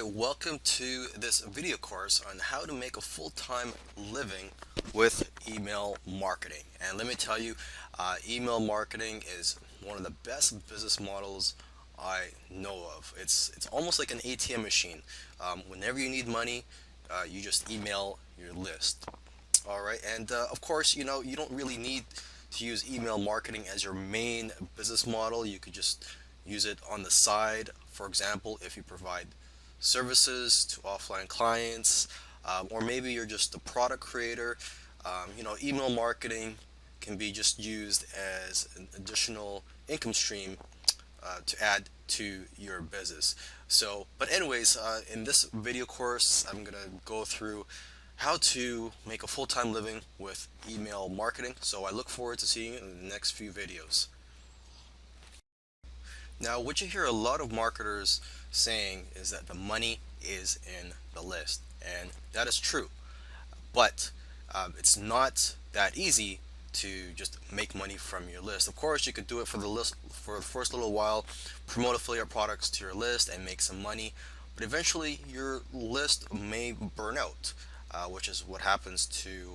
Hi, welcome to this video course on how to make a full-time living with email marketing. And let me tell you, email marketing is one of the best business models I know of. It's almost like an ATM machine. Whenever you need money, you just email your list. All right, and of course, you don't really need to use email marketing as your main business model. You could just use it on the side. For example, if you provide services to offline clients, or maybe you're just a product creator. Email marketing can be just used as an additional income stream to add to your business. But anyways, in this video course, I'm gonna go through how to make a full-time living with email marketing. So I look forward to seeing you in the next few videos. Now, what you hear a lot of marketers saying is that the money is in the list, and that is true. But it's not that easy to just make money from your list. Of course, you could do it for the list for the first little while, promote affiliate products to your list, and make some money. But eventually, your list may burn out, which is what happens to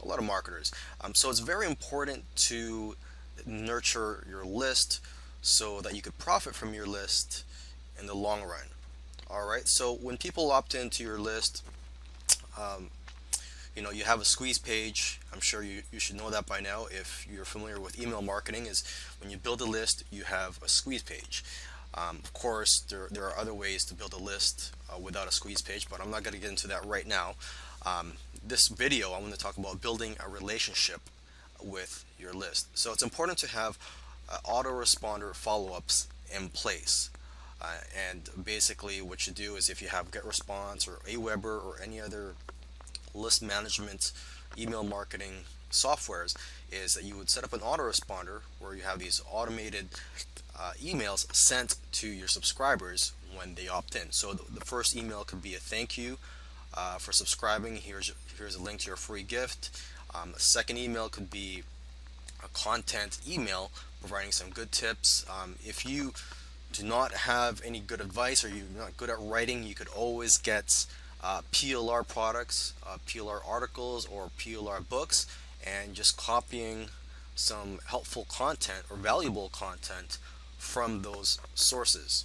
a lot of marketers. So it's very important to nurture your list so that you could profit from your list in the long run. All right. So when people opt into your list, um, you have a squeeze page. I'm sure you should know that by now if you're familiar with email marketing. Is when you build a list, you have a squeeze page. Of course, there are other ways to build a list without a squeeze page, but I'm not going to get into that right now. This video, I'm going to talk about building a relationship with your list. So it's important to have autoresponder follow-ups in place. And basically what you do is if you have GetResponse or Aweber or any other list management email marketing softwares, is that you would set up an autoresponder where you have these automated emails sent to your subscribers when they opt in. So the first email could be a thank you for subscribing. Here's a link to your free gift. A second email could be a content email providing some good tips. If you do not have any good advice or you're not good at writing, you could always get PLR products, PLR articles, or PLR books, and just copying some helpful content or valuable content from those sources.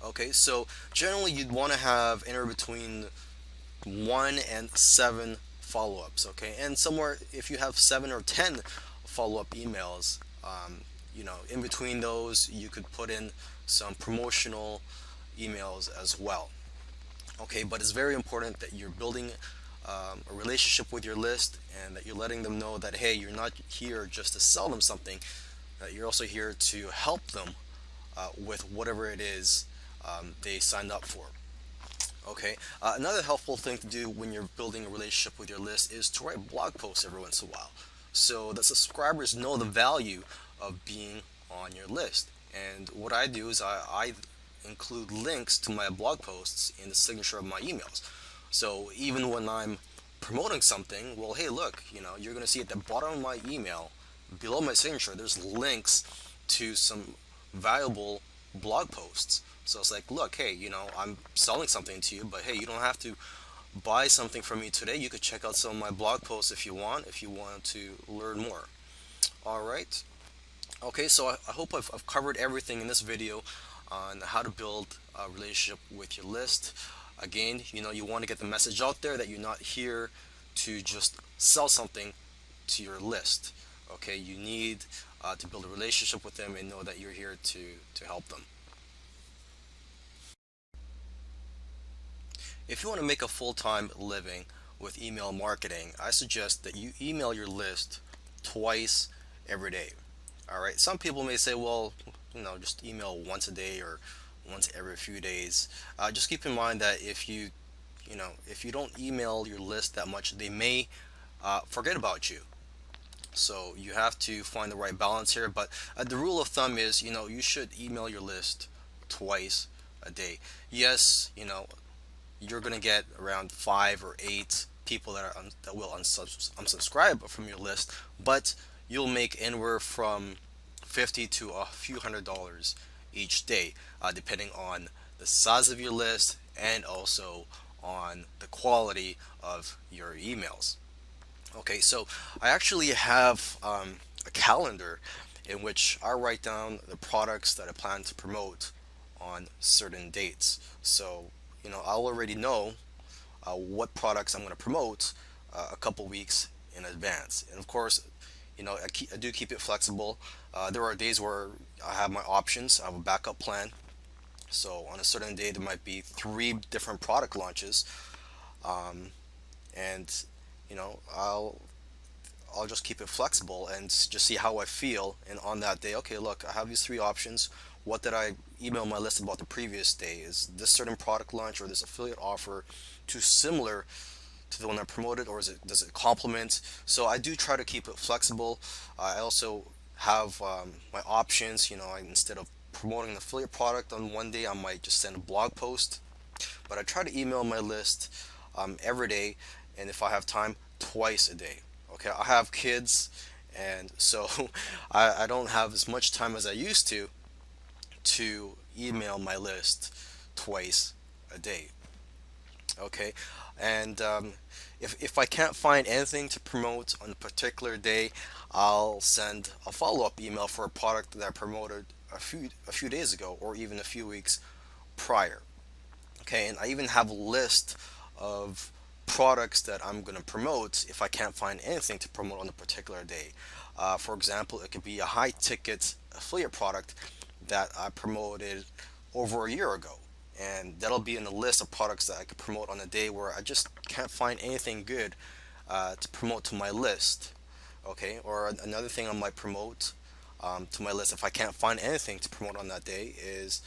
Okay, so generally you'd want to have anywhere between 1 and 7 follow-ups. Okay, and somewhere if you have 7 or 10 follow-up emails, in between those you could put in some promotional emails as well. Okay, but it's very important that you're building a relationship with your list and that you're letting them know that, hey, you're not here just to sell them something, that you're also here to help them with whatever it is they signed up for. Okay, another helpful thing to do when you're building a relationship with your list is to write blog posts every once in a while so that subscribers know the value of being on your list. And what I do is I include links to my blog posts in the signature of my emails. So even when I'm promoting something, well, hey, look, you're going to see at the bottom of my email, below my signature, there's links to some valuable blog posts. So it's like, look, hey, I'm selling something to you, but hey, you don't have to buy something from me today. You could check out some of my blog posts if you want to learn more. All right. Okay, so I hope I've covered everything in this video on how to build a relationship with your list. Again, you want to get the message out there that you're not here to just sell something to your list. Okay, you need to build a relationship with them and know that you're here to help them. If you want to make a full-time living with email marketing, I suggest that you email your list twice every day. All right. Some people may say, well, just email once a day or once every few days. Just keep in mind that if you don't email your list that much, they may forget about you. So you have to find the right balance here. But the rule of thumb is, you should email your list twice a day. Yes, you're going to get around 5 or 8 people that will unsubscribe from your list, but you'll make anywhere from $50 to a few $100s each day, depending on the size of your list, and also on the quality of your emails. Okay, so I actually have a calendar in which I write down the products that I plan to promote on certain dates. So, I'll already know what products I'm going to promote a couple weeks in advance. And of course, I do keep it flexible. There are days where I have my options, I have a backup plan. So on a certain day, there might be three different product launches, and I'll just keep it flexible and just see how I feel. And on that day, okay, look, I have these three options. What did I email my list about the previous day? Is this certain product launch or this affiliate offer too similar to the one I promoted, or does it complement? So I do try to keep it flexible. I also have my options. Instead of promoting an affiliate product on one day, I might just send a blog post. But I try to email my list every day, and if I have time, twice a day. Okay, I have kids, and so I don't have as much time as I used to email my list twice a day. Okay, and if I can't find anything to promote on a particular day, I'll send a follow-up email for a product that I promoted a few days ago, or even a few weeks prior. Okay, and I even have a list of products that I'm going to promote if I can't find anything to promote on a particular day. For example, it could be a high ticket affiliate product that I promoted over a year ago. And that'll be in the list of products that I could promote on a day where I just can't find anything good to promote to my list. Okay, or another thing I might promote to my list if I can't find anything to promote on that day is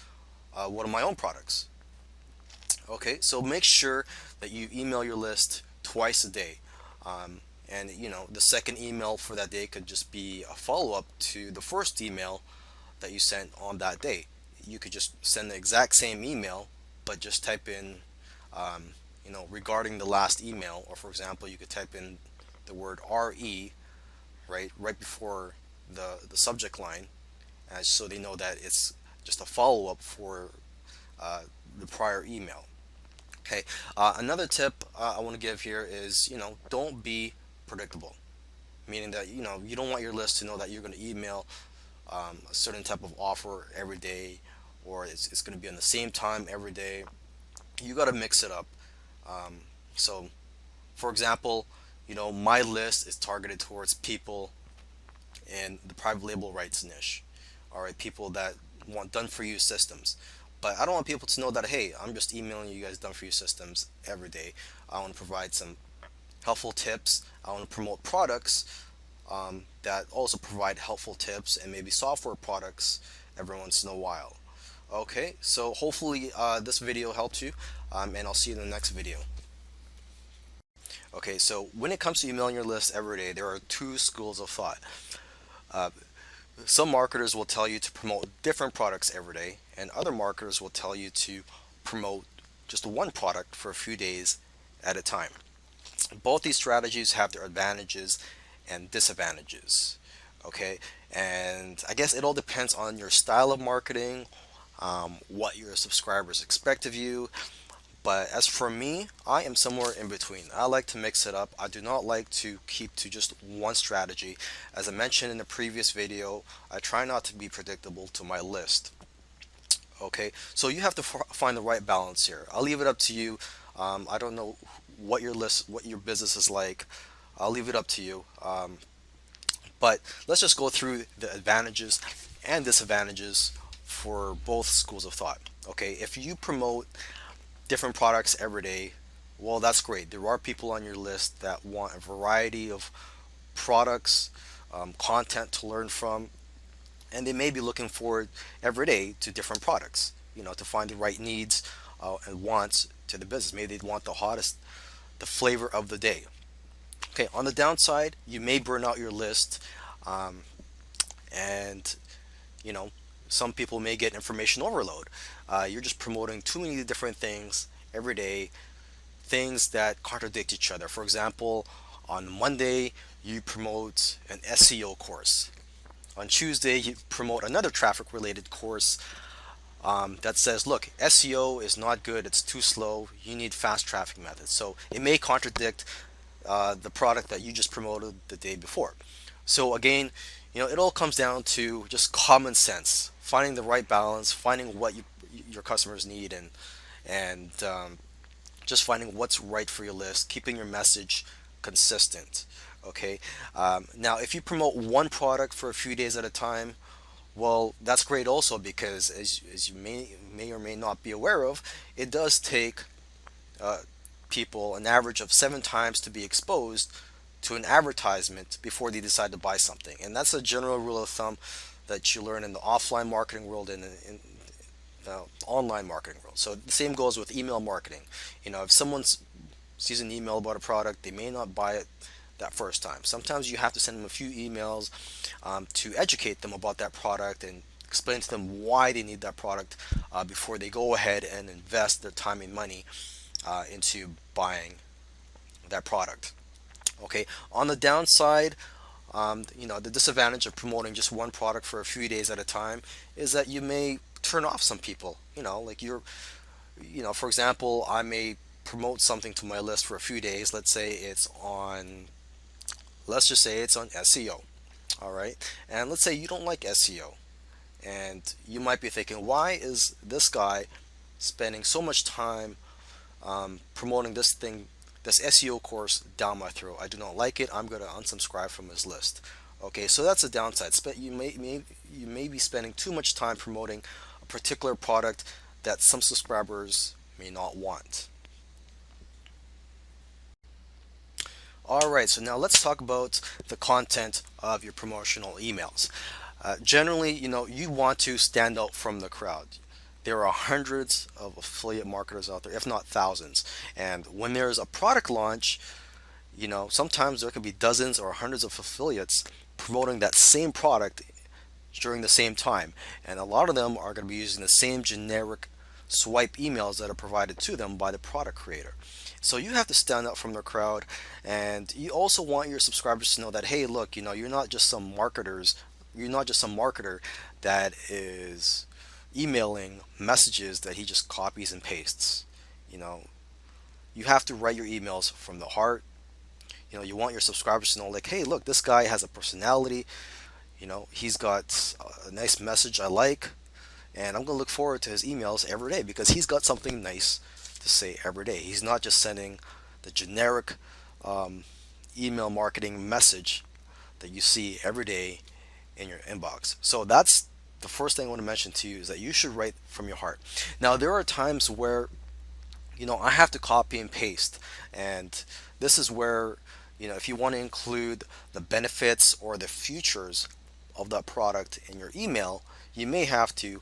one of my own products. Okay, so make sure that you email your list twice a day. And the second email for that day could just be a follow up to the first email that you sent on that day. You could just send the exact same email, but just type in, regarding the last email, or for example, you could type in the word RE right before the subject line, so they know that it's just a follow up for uh, the prior email. Okay. Another tip I want to give here is, don't be predictable. Meaning that, you don't want your list to know that you're going to email a certain type of offer every day, or it's going to be on the same time every day. You got to mix it up. Um, so, for example, my list is targeted towards people in the private label rights niche. All right, people that want done for you systems. But I don't want people to know that, hey, I'm just emailing you guys done for you systems every day. I want to provide some helpful tips. I want to promote products that also provide helpful tips, and maybe software products every once in a while. Okay, so hopefully this video helped you, and I'll see you in the next video. Okay, so when it comes to emailing your list every day, there are two schools of thought. Uh, some marketers will tell you to promote different products every day, and other marketers will tell you to promote just one product for a few days at a time. Both these strategies have their advantages and disadvantages. Okay, and I guess it all depends on your style of marketing, what your subscribers expect of you. But as for me, I am somewhere in between. I like to mix it up. I do not like to keep to just one strategy. As I mentioned in the previous video, I try not to be predictable to my list. Okay, so you have to find the right balance here. I'll leave it up to you. I don't know what your business is like. I'll leave it up to you. But let's just go through the advantages and disadvantages for both schools of thought. Okay, if you promote different products every day, well, that's great. There are people on your list that want a variety of products, content to learn from, and they may be looking forward every day to different products, to find the right needs and wants to the business. Maybe they want the flavor of the day. Okay, on the downside, you may burn out your list, um, and you know, some people may get information overload. You're just promoting too many different things every day, things that contradict each other. For example, on Monday, you promote an SEO course. On Tuesday, you promote another traffic related course. that says, look, SEO is not good, it's too slow, you need fast traffic methods. So it may contradict the product that you just promoted the day before. So again, it all comes down to just common sense, finding the right balance, finding what your customers need, and just finding what's right for your list, keeping your message consistent. Okay. Now, if you promote one product for a few days at a time, well, that's great also, because as you may or may not be aware of, it does take uh, people an average of 7 times to be exposed to an advertisement before they decide to buy something. And that's a general rule of thumb that you learn in the offline marketing world and in the online marketing world. So the same goes with email marketing. If someone sees an email about a product, they may not buy it that first time. Sometimes you have to send them a few emails to educate them about that product and explain to them why they need that product before they go ahead and invest their time and money into buying that product. Okay. On the downside, the disadvantage of promoting just one product for a few days at a time is that you may turn off some people. Like for example, I may promote something to my list for a few days. Let's just say it's on SEO. All right. And let's say you don't like SEO. And you might be thinking, why is this guy spending so much time promoting this SEO course down my throat? I do not like it. I'm going to unsubscribe from his list. Okay, so that's a downside. You may be spending too much time promoting a particular product that some subscribers may not want. All right, so now let's talk about the content of your promotional emails. Generally, you want to stand out from the crowd. There are hundreds of affiliate marketers out there, if not thousands. And when there's a product launch, sometimes there can be dozens or hundreds of affiliates promoting that same product during the same time. And a lot of them are going to be using the same generic swipe emails that are provided to them by the product creator. So you have to stand out from the crowd, and you also want your subscribers to know that, hey, look, you're not just some marketer that is emailing messages that he just copies and pastes. You know, you have to write your emails from the heart. You want your subscribers to know, like, hey, look, this guy has a personality. He's got a nice message I like, and I'm going to look forward to his emails every day because he's got something nice to say every day. He's not just sending the generic email marketing message that you see every day in your inbox. So that's the first thing I want to mention to you, is that you should write from your heart. Now, there are times where I have to copy and paste, and this is where if you want to include the benefits or the features of that product in your email, you may have to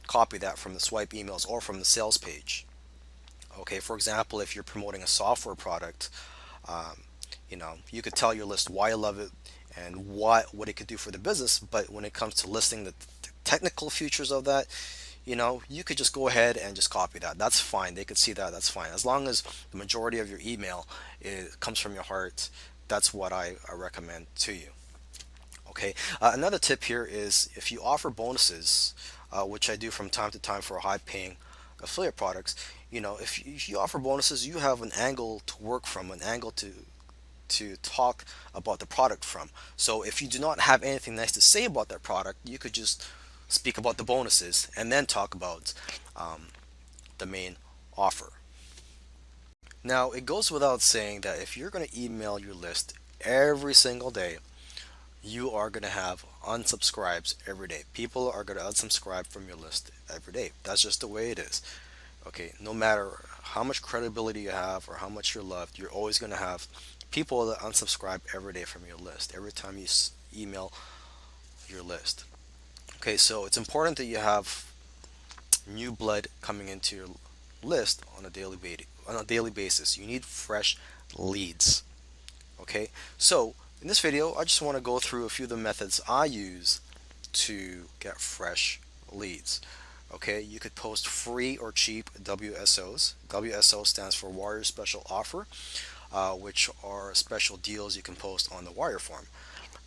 copy that from the swipe emails or from the sales page. Okay, for example, if you're promoting a software product, you could tell your list why you love it and what it could do for the business. But when it comes to listing the technical features of that, you could just go ahead and just copy that. That's fine. They could see that. That's fine. As long as the majority of your email comes from your heart, that's what I recommend to you. Okay. Another tip here is, if you offer bonuses, which I do from time to time for high-paying affiliate products, if you offer bonuses, you have an angle to work from, an angle to talk about the product from. So if you do not have anything nice to say about that product, you could just speak about the bonuses and then talk about the main offer. Now, it goes without saying that if you're going to email your list every single day, you are going to have unsubscribes every day. People are going to unsubscribe from your list every day. That's just the way it is. Okay, no matter how much credibility you have or how much you're loved, you're always going to have people that unsubscribe every day from your list, every time you email your list. Okay, so it's important that you have new blood coming into your list on a daily basis. You need fresh leads. Okay, so in this video, I just want to go through a few of the methods I use to get fresh leads. Okay, you could post free or cheap WSOs. WSO stands for Warrior Special Offer, which are special deals you can post on the wire form.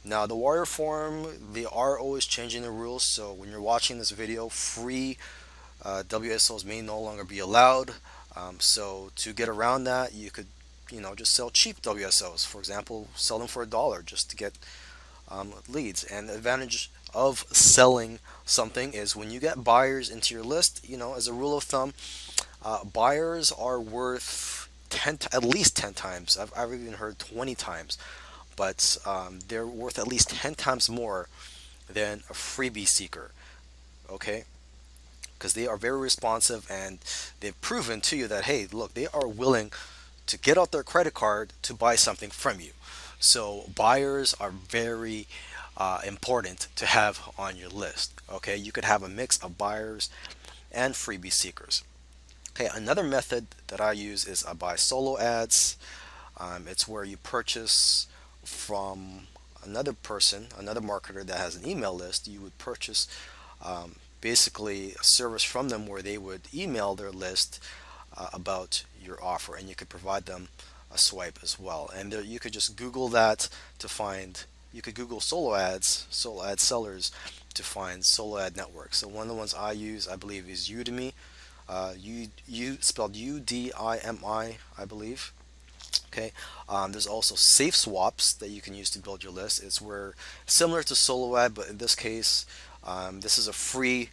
Now, the Warrior Forum, they are always changing the rules. So when you're watching this video, free WSOs may no longer be allowed. So to get around that, you could, just sell cheap WSOs. For example, sell them for $1 just to get leads. And the advantage of selling something is when you get buyers into your list, as a rule of thumb, buyers are worth at least 10 times. I've even heard 20 times, but they're worth at least 10 times more than a freebie seeker. Okay, because they are very responsive and they've proven to you that, hey, look, they are willing to get out their credit card to buy something from you. So buyers are very important to have on your list. Okay, you could have a mix of buyers and freebie seekers. Okay, another method that I use is I buy solo ads. It's where you purchase from another person, another marketer that has an email list. You would purchase basically a service from them where they would email their list about your offer, and you could provide them a swipe as well. And there, you could just Google that to find. You could Google solo ad sellers to find solo ad networks. So one of the ones I use, I believe, is Udemy. Spelled Udimi, I believe. Okay. There's also Safe Swaps that you can use to build your list. It's where similar to solo ad, but in this case, this is a free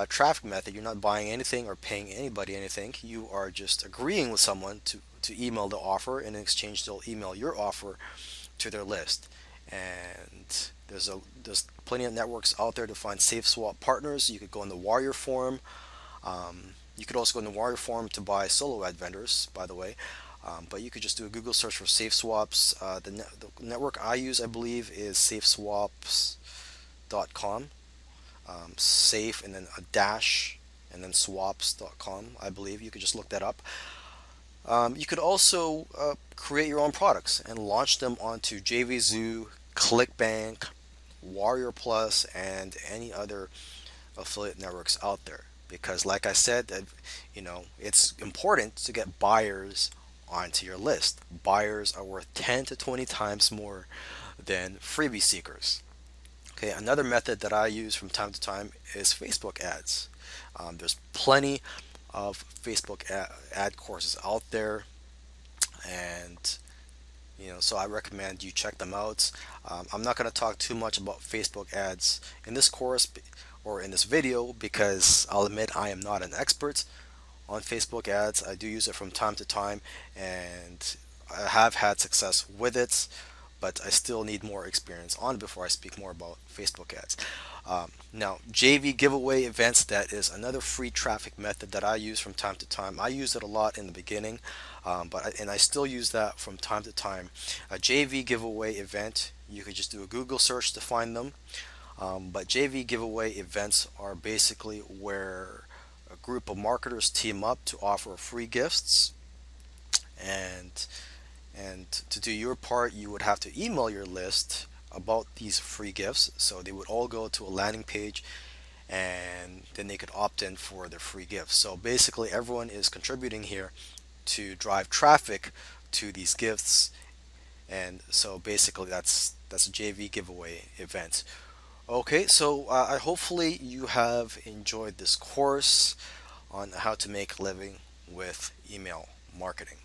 traffic method. You're not buying anything or paying anybody anything. You are just agreeing with someone to email the offer, and in exchange they'll email your offer to their list. And there's plenty of networks out there to find Safe Swap partners. You could go in the Warrior Forum. You could also go in the Warrior Forum to buy solo ad vendors, by the way. But you could just do a Google search for Safe Swaps. The network I use, I believe, is safeswaps.com. Safe and then a dash and then swaps.com, I believe. You could just look that up. You could also create your own products and launch them onto JVZoo, ClickBank, Warrior Plus, and any other affiliate networks out there. Because, like I said, it's important to get buyers onto your list. Buyers are worth 10 to 20 times more than freebie seekers. Okay, another method that I use from time to time is Facebook ads. There's plenty of Facebook ad courses out there, and so I recommend you check them out. I'm not going to talk too much about Facebook ads in this course or in this video because I'll admit I am not an expert on Facebook ads. I do use it from time to time, and I have had success with it, but I still need more experience on it before I speak more about Facebook ads. Now, JV giveaway events, that is another free traffic method that I use from time to time. I used it a lot in the beginning, and I still use that from time to time. A JV giveaway event, you could just do a Google search to find them. But JV giveaway events are basically where a group of marketers team up to offer free gifts, and to do your part, you would have to email your list about these free gifts. So they would all go to a landing page, and then they could opt in for the free gifts. So basically, everyone is contributing here to drive traffic to these gifts, and so basically that's a JV giveaway event. Okay, so I hopefully you have enjoyed this course on how to make a living with email marketing.